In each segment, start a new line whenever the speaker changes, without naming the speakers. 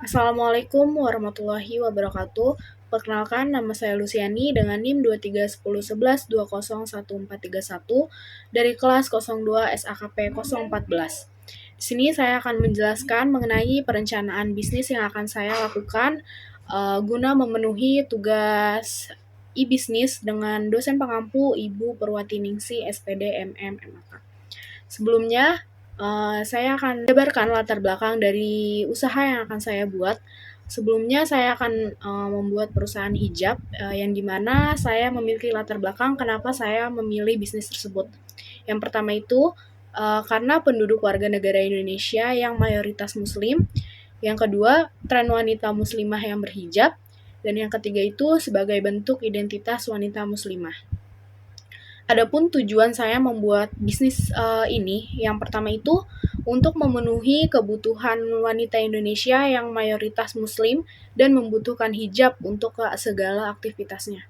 Assalamualaikum warahmatullahi wabarakatuh. Perkenalkan, nama saya Luciani dengan NIM 231011201431 dari kelas 02 SAKP 014. Di sini saya akan menjelaskan mengenai perencanaan bisnis yang akan saya lakukan guna memenuhi tugas e-bisnis dengan dosen pengampu Ibu Purwatiningsi SPD MM MAK. Sebelumnya, saya akan jabarkan latar belakang dari usaha yang akan saya buat. Sebelumnya saya akan membuat perusahaan hijab yang dimana saya memiliki latar belakang kenapa saya memilih bisnis tersebut. Yang pertama itu karena penduduk warga negara Indonesia yang mayoritas muslim. Yang kedua, tren wanita muslimah yang berhijab. Dan yang ketiga itu sebagai bentuk identitas wanita muslimah. Adapun tujuan saya membuat bisnis ini, yang pertama itu untuk memenuhi kebutuhan wanita Indonesia yang mayoritas muslim dan membutuhkan hijab untuk segala aktivitasnya.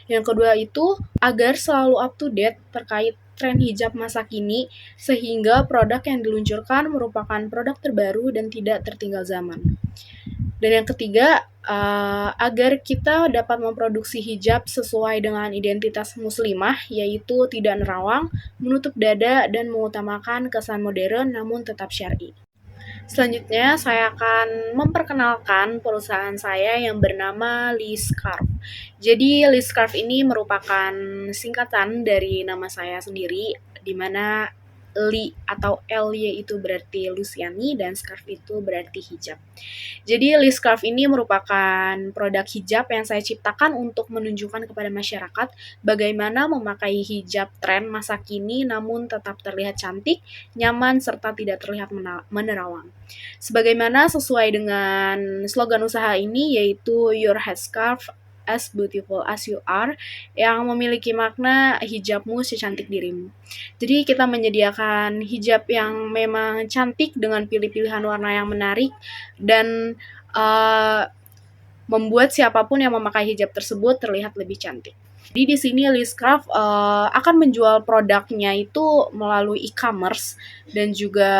Yang kedua itu agar selalu up to date terkait tren hijab masa kini sehingga produk yang diluncurkan merupakan produk terbaru dan tidak tertinggal zaman. Dan yang ketiga, agar kita dapat memproduksi hijab sesuai dengan identitas muslimah, yaitu tidak nerawang, menutup dada, dan mengutamakan kesan modern namun tetap syar'i. Selanjutnya, saya akan memperkenalkan perusahaan saya yang bernama Lee Scarf. Jadi, Lee Scarf ini merupakan singkatan dari nama saya sendiri, di mana Li atau L-Y itu berarti Luciani dan scarf itu berarti hijab. Jadi Lee Scarf ini merupakan produk hijab yang saya ciptakan untuk menunjukkan kepada masyarakat bagaimana memakai hijab tren masa kini namun tetap terlihat cantik, nyaman, serta tidak terlihat menerawang. Sebagaimana sesuai dengan slogan usaha ini yaitu Your Headscarf as beautiful as you are, yang memiliki makna hijabmu secantik dirimu. Jadi kita menyediakan hijab yang memang cantik dengan pilih-pilihan warna yang menarik dan membuat siapapun yang memakai hijab tersebut terlihat lebih cantik. Jadi di sini Lee Scarf akan menjual produknya itu melalui e-commerce dan juga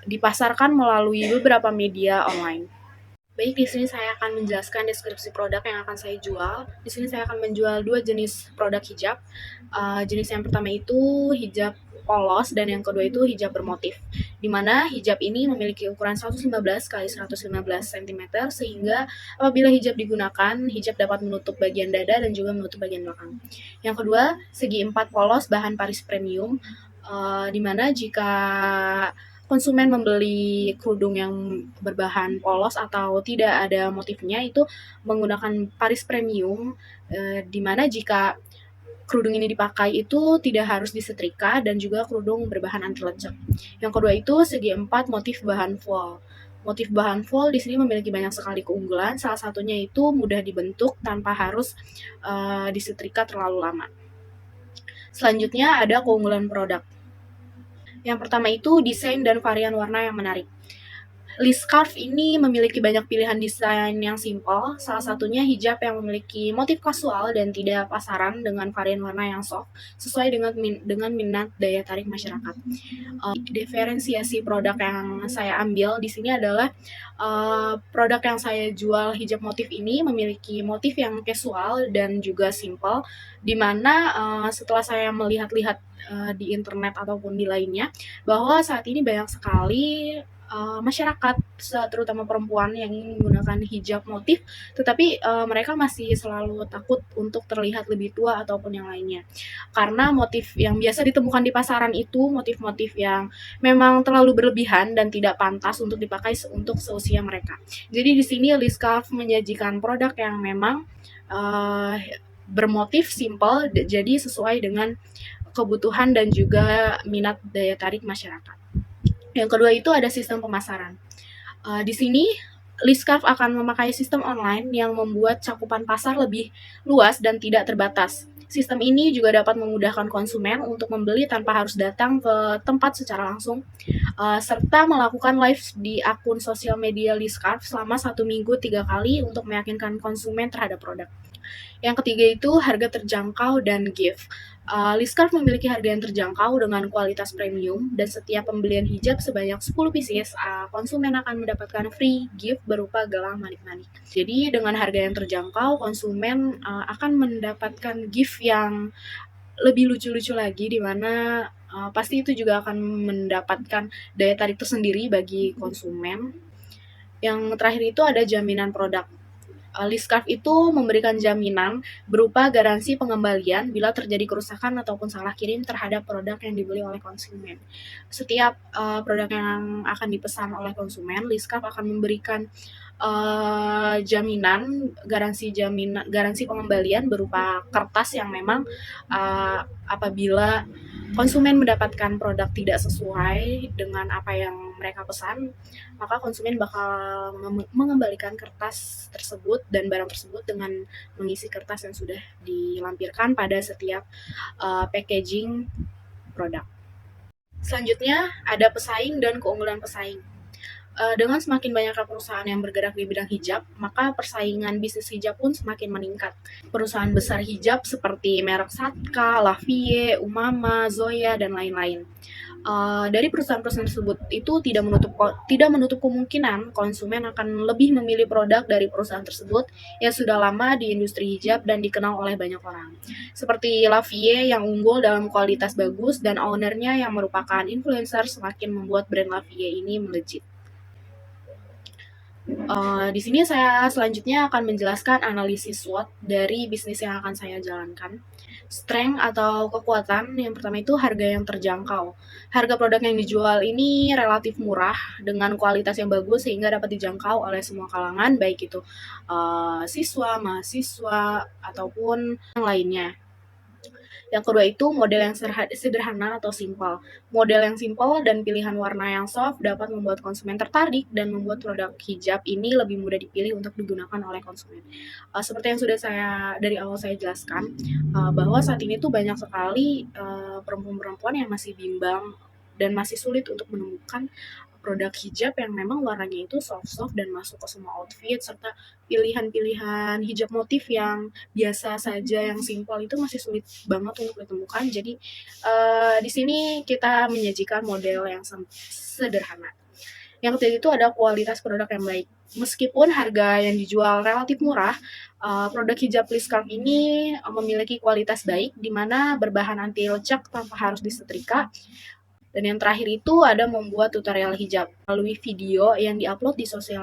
dipasarkan melalui beberapa media online. Baik, di sini saya akan menjelaskan deskripsi produk yang akan saya jual. Di sini saya akan menjual dua jenis produk hijab. Jenis yang pertama itu hijab polos dan yang kedua itu hijab bermotif. Di mana hijab ini memiliki ukuran 115 x 115 cm sehingga apabila hijab digunakan, hijab dapat menutup bagian dada dan juga menutup bagian belakang. Yang kedua, segi 4 polos bahan Paris Premium. Di mana jika konsumen membeli kerudung yang berbahan polos atau tidak ada motifnya itu menggunakan Paris Premium, di mana jika kerudung ini dipakai itu tidak harus disetrika dan juga kerudung berbahan anti lecek. Yang kedua itu segi 4 motif bahan voile. Motif bahan voile di sini memiliki banyak sekali keunggulan, salah satunya itu mudah dibentuk tanpa harus disetrika terlalu lama. Selanjutnya ada keunggulan produk. Yang pertama itu desain dan varian warna yang menarik. Lee Scarf ini memiliki banyak pilihan desain yang simpel, salah satunya hijab yang memiliki motif kasual dan tidak pasaran dengan varian warna yang soft, sesuai dengan minat daya tarik masyarakat. Diferensiasi produk yang saya ambil di sini adalah produk yang saya jual hijab motif ini memiliki motif yang casual dan juga simpel, di mana setelah saya melihat-lihat di internet ataupun di lainnya, bahwa saat ini banyak sekali masyarakat, terutama perempuan yang ingin menggunakan hijab motif, tetapi mereka masih selalu takut untuk terlihat lebih tua ataupun yang lainnya. Karena motif yang biasa ditemukan di pasaran itu motif-motif yang memang terlalu berlebihan dan tidak pantas untuk dipakai untuk seusia mereka. Jadi di sini Lee Scarf menyajikan produk yang memang bermotif simple, jadi sesuai dengan kebutuhan dan juga minat daya tarik masyarakat. Yang kedua itu ada sistem pemasaran. Di sini Lee Scarf akan memakai sistem online yang membuat cakupan pasar lebih luas dan tidak terbatas. Sistem ini juga dapat memudahkan konsumen untuk membeli tanpa harus datang ke tempat secara langsung, serta melakukan live di akun sosial media Lee Scarf selama 1 minggu 3 kali untuk meyakinkan konsumen terhadap produk. Yang ketiga itu harga terjangkau dan gift. Liscraft memiliki harga yang terjangkau dengan kualitas premium dan setiap pembelian hijab sebanyak 10 pieces, konsumen akan mendapatkan free gift berupa gelang manik-manik. Jadi dengan harga yang terjangkau, konsumen akan mendapatkan gift yang lebih lucu-lucu lagi, di mana pasti itu juga akan mendapatkan daya tarik tersendiri bagi konsumen. Yang terakhir itu ada jaminan produk. Liscraft itu memberikan jaminan berupa garansi pengembalian bila terjadi kerusakan ataupun salah kirim terhadap produk yang dibeli oleh konsumen. Setiap produk yang akan dipesan oleh konsumen, Liscraft akan memberikan garansi pengembalian berupa kertas yang memang apabila konsumen mendapatkan produk tidak sesuai dengan apa yang mereka pesan, maka konsumen bakal mengembalikan kertas tersebut dan barang tersebut dengan mengisi kertas yang sudah dilampirkan pada setiap packaging produk. Selanjutnya ada pesaing dan keunggulan pesaing. Dengan semakin banyaknya perusahaan yang bergerak di bidang hijab, maka persaingan bisnis hijab pun semakin meningkat. Perusahaan besar hijab seperti merek Satka, Lavie, Umama, Zoya, dan lain-lain. Dari perusahaan-perusahaan tersebut itu tidak menutup kemungkinan konsumen akan lebih memilih produk dari perusahaan tersebut yang sudah lama di industri hijab dan dikenal oleh banyak orang. Seperti Lavie yang unggul dalam kualitas bagus dan ownernya yang merupakan influencer semakin membuat brand Lavie ini melejit. Di sini saya selanjutnya akan menjelaskan analisis SWOT dari bisnis yang akan saya jalankan. Strength atau kekuatan, yang pertama itu harga yang terjangkau. Harga produk yang dijual ini relatif murah dengan kualitas yang bagus sehingga dapat dijangkau oleh semua kalangan, baik itu siswa, mahasiswa, ataupun yang lainnya. Yang kedua itu model yang sederhana atau simpel. Model yang simpel dan pilihan warna yang soft dapat membuat konsumen tertarik dan membuat produk hijab ini lebih mudah dipilih untuk digunakan oleh konsumen. Seperti yang sudah dari awal saya jelaskan, bahwa saat ini tuh banyak sekali perempuan-perempuan yang masih bimbang dan masih sulit untuk menemukan produk hijab yang memang warnanya itu soft-soft dan masuk ke semua outfit, serta pilihan-pilihan hijab motif yang biasa saja, yang simpel itu masih sulit banget untuk ditemukan. Jadi di sini kita menyajikan model yang sederhana. Yang ketiga itu ada kualitas produk yang baik. Meskipun harga yang dijual relatif murah, produk hijab Liscraft ini memiliki kualitas baik, di mana berbahan anti lecek tanpa harus disetrika. Dan yang terakhir itu ada membuat tutorial hijab melalui video yang diupload di sosial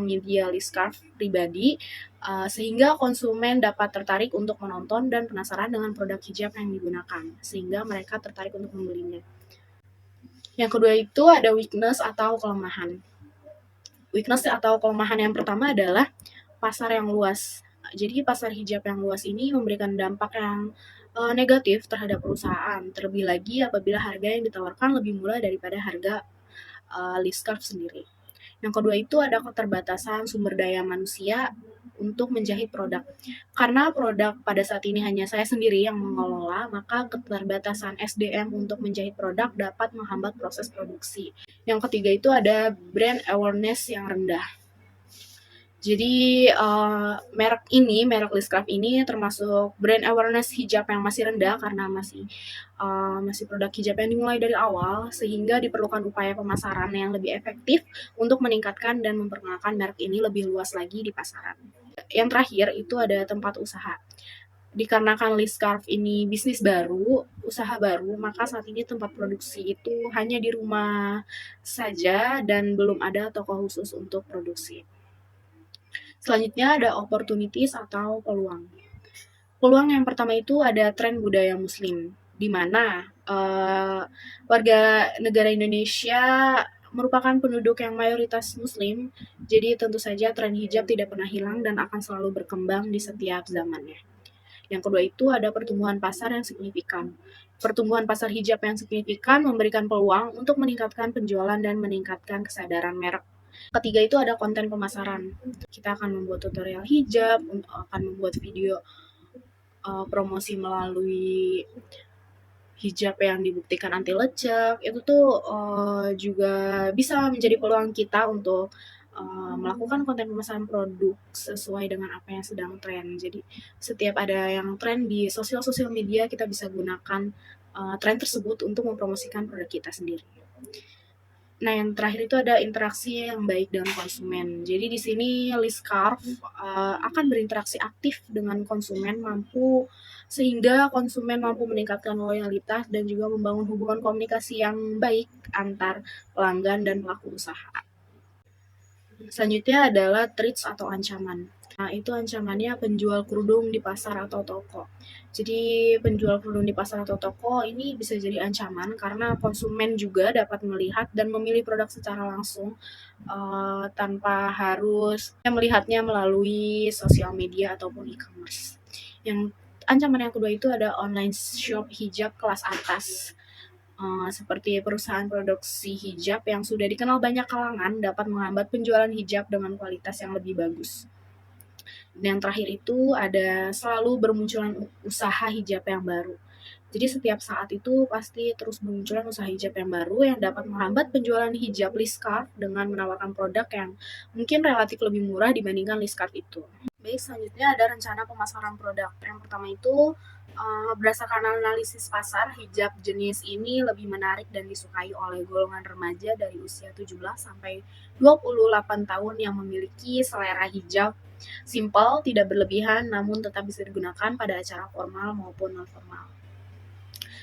media Liscraft pribadi, sehingga konsumen dapat tertarik untuk menonton dan penasaran dengan produk hijab yang digunakan, sehingga mereka tertarik untuk membelinya. Yang kedua itu ada weakness atau kelemahan. Weakness atau kelemahan yang pertama adalah pasar yang luas. Jadi pasar hijab yang luas ini memberikan dampak yang negatif terhadap perusahaan, terlebih lagi apabila harga yang ditawarkan lebih murah daripada harga Liscraft sendiri. Yang kedua itu ada keterbatasan sumber daya manusia untuk menjahit produk. Karena produk pada saat ini hanya saya sendiri yang mengelola, maka keterbatasan SDM untuk menjahit produk dapat menghambat proses produksi. Yang ketiga itu ada brand awareness yang rendah. Jadi merek Liscraft ini termasuk brand awareness hijab yang masih rendah karena masih produk hijab yang dimulai dari awal, sehingga diperlukan upaya pemasaran yang lebih efektif untuk meningkatkan dan memperkenalkan merek ini lebih luas lagi di pasaran. Yang terakhir itu ada tempat usaha. Dikarenakan Liscraft ini bisnis baru, usaha baru, maka saat ini tempat produksi itu hanya di rumah saja dan belum ada toko khusus untuk produksi. Selanjutnya ada opportunities atau peluang. Peluang yang pertama itu ada tren budaya muslim, di mana warga negara Indonesia merupakan penduduk yang mayoritas muslim, jadi tentu saja tren hijab tidak pernah hilang dan akan selalu berkembang di setiap zamannya. Yang kedua itu ada pertumbuhan pasar yang signifikan. Pertumbuhan pasar hijab yang signifikan memberikan peluang untuk meningkatkan penjualan dan meningkatkan kesadaran merek. Ketiga itu ada konten pemasaran. Kita akan membuat tutorial hijab, akan membuat video promosi melalui hijab yang dibuktikan anti lecek. Itu tuh juga bisa menjadi peluang kita untuk melakukan konten pemasaran produk sesuai dengan apa yang sedang tren. Jadi setiap ada yang tren di sosial media, kita bisa gunakan tren tersebut untuk mempromosikan produk kita sendiri. Nah, yang terakhir itu ada interaksi yang baik dengan konsumen. Jadi di sini Liscarf akan berinteraksi aktif dengan konsumen sehingga konsumen mampu meningkatkan loyalitas dan juga membangun hubungan komunikasi yang baik antar pelanggan dan pelaku usaha. Selanjutnya adalah threats atau ancaman. Nah, itu ancamannya penjual kerudung di pasar atau toko. Jadi, penjual kerudung di pasar atau toko ini bisa jadi ancaman karena konsumen juga dapat melihat dan memilih produk secara langsung tanpa harus melihatnya melalui sosial media ataupun e-commerce. Yang ancaman yang kedua itu ada online shop hijab kelas atas. Seperti perusahaan produksi hijab yang sudah dikenal banyak kalangan dapat menghambat penjualan hijab dengan kualitas yang lebih bagus. Dan yang terakhir itu ada selalu bermunculan usaha hijab yang baru. Jadi setiap saat itu pasti terus bermunculan usaha hijab yang baru yang dapat menghambat penjualan hijab Liscarf dengan menawarkan produk yang mungkin relatif lebih murah dibandingkan Liscarf itu. Baik, selanjutnya ada rencana pemasaran produk. Yang pertama itu berdasarkan analisis pasar, hijab jenis ini lebih menarik dan disukai oleh golongan remaja dari usia 17 sampai 28 tahun yang memiliki selera hijab simpel, tidak berlebihan, namun tetap bisa digunakan pada acara formal maupun non-formal.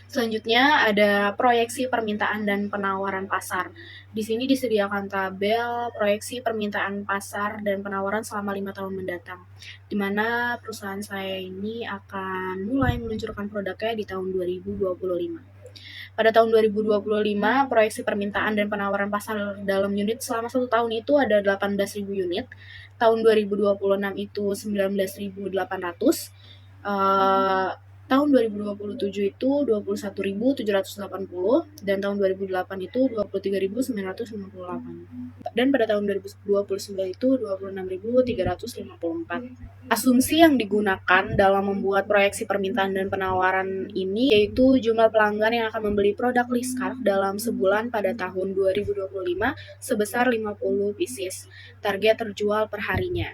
Selanjutnya ada proyeksi permintaan dan penawaran pasar. Di sini disediakan tabel proyeksi permintaan pasar dan penawaran selama 5 tahun mendatang, di mana perusahaan saya ini akan mulai meluncurkan produknya di tahun 2025. Pada tahun 2025, proyeksi permintaan dan penawaran pasar dalam unit selama 1 tahun itu ada 18.000 unit. Tahun 2026 itu 19.800. Tahun 2027 itu 21.780 dan tahun 2008 itu 23.958. Dan pada tahun 2029 itu 26.354. Asumsi yang digunakan dalam membuat proyeksi permintaan dan penawaran ini yaitu jumlah pelanggan yang akan membeli produk Liscarf dalam sebulan pada tahun 2025 sebesar 50 pieces. Target terjual per harinya.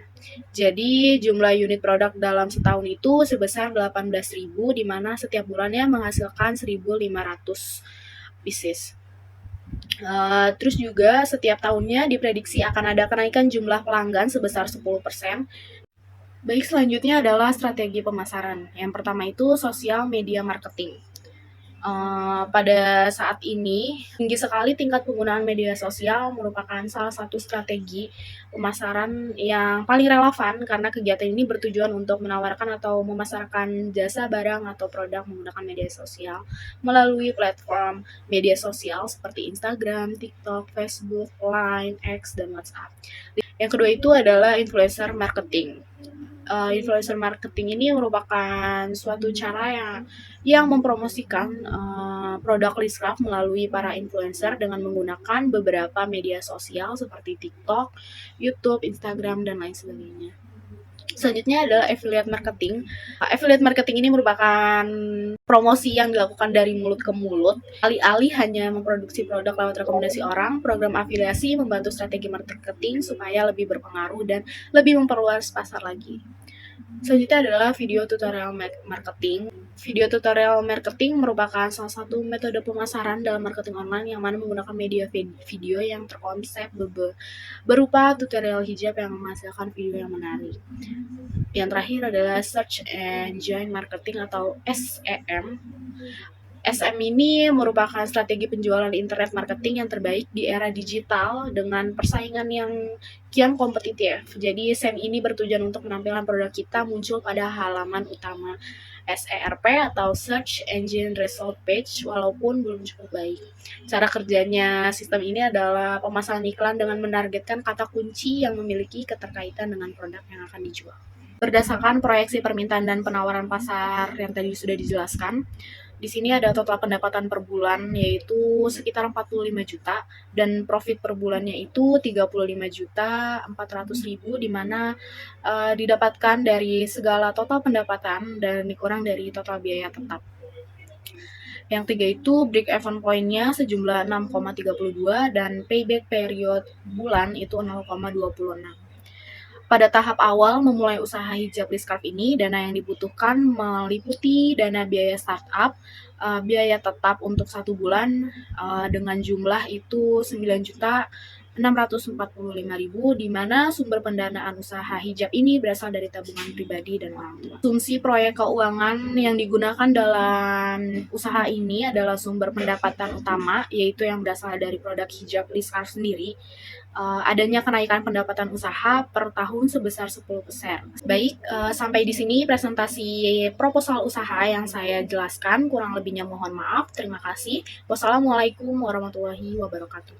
Jadi jumlah unit produk dalam setahun itu sebesar 18.000 di mana setiap bulannya menghasilkan 1.500 pieces. Terus juga setiap tahunnya diprediksi akan ada kenaikan jumlah pelanggan sebesar 10%. Baik, selanjutnya adalah strategi pemasaran. Yang pertama itu sosial media marketing. Pada saat ini tinggi sekali tingkat penggunaan media sosial merupakan salah satu strategi pemasaran yang paling relevan karena kegiatan ini bertujuan untuk menawarkan atau memasarkan jasa barang atau produk menggunakan media sosial melalui platform media sosial seperti Instagram, TikTok, Facebook, Line, X, dan WhatsApp. Yang kedua itu adalah influencer marketing. Influencer marketing ini merupakan suatu cara yang mempromosikan produk Liscarf melalui para influencer dengan menggunakan beberapa media sosial seperti TikTok, YouTube, Instagram, dan lain sebagainya. Selanjutnya adalah affiliate marketing. Affiliate marketing ini merupakan promosi yang dilakukan dari mulut ke mulut. Alih-alih hanya memproduksi produk lewat rekomendasi orang, program afiliasi membantu strategi marketing supaya lebih berpengaruh dan lebih memperluas pasar lagi. Selanjutnya adalah video tutorial marketing. Video tutorial marketing merupakan salah satu metode pemasaran dalam marketing online yang mana menggunakan media video yang terkonsep berupa tutorial hijab yang menghasilkan video yang menarik. Yang terakhir adalah Search Engine Marketing atau SEM. SM ini merupakan strategi penjualan internet marketing yang terbaik di era digital dengan persaingan yang kian kompetitif. Jadi SEM ini bertujuan untuk menampilkan produk kita muncul pada halaman utama SERP atau Search Engine Result Page walaupun belum cukup baik. Cara kerjanya sistem ini adalah pemasangan iklan dengan menargetkan kata kunci yang memiliki keterkaitan dengan produk yang akan dijual. Berdasarkan proyeksi permintaan dan penawaran pasar yang tadi sudah dijelaskan, di sini ada total pendapatan per bulan yaitu sekitar 45 juta dan profit per bulannya itu 35.400.000 di mana didapatkan dari segala total pendapatan dan dikurang dari total biaya tetap. Yang tiga itu break even point-nya sejumlah 6,32 dan payback period bulan itu 0,26. Pada tahap awal memulai usaha hijab Liscarf ini, dana yang dibutuhkan meliputi dana biaya startup, biaya tetap untuk 1 bulan dengan jumlah itu 9.645.000, di mana sumber pendanaan usaha hijab ini berasal dari tabungan pribadi dan orang tua. Asumsi proyek keuangan yang digunakan dalam usaha ini adalah sumber pendapatan utama, yaitu yang berasal dari produk hijab Liscarf sendiri. Adanya kenaikan pendapatan usaha per tahun sebesar 10%. Baik, sampai di sini presentasi proposal usaha yang saya jelaskan. Kurang lebihnya mohon maaf. Terima kasih. Wassalamualaikum warahmatullahi wabarakatuh.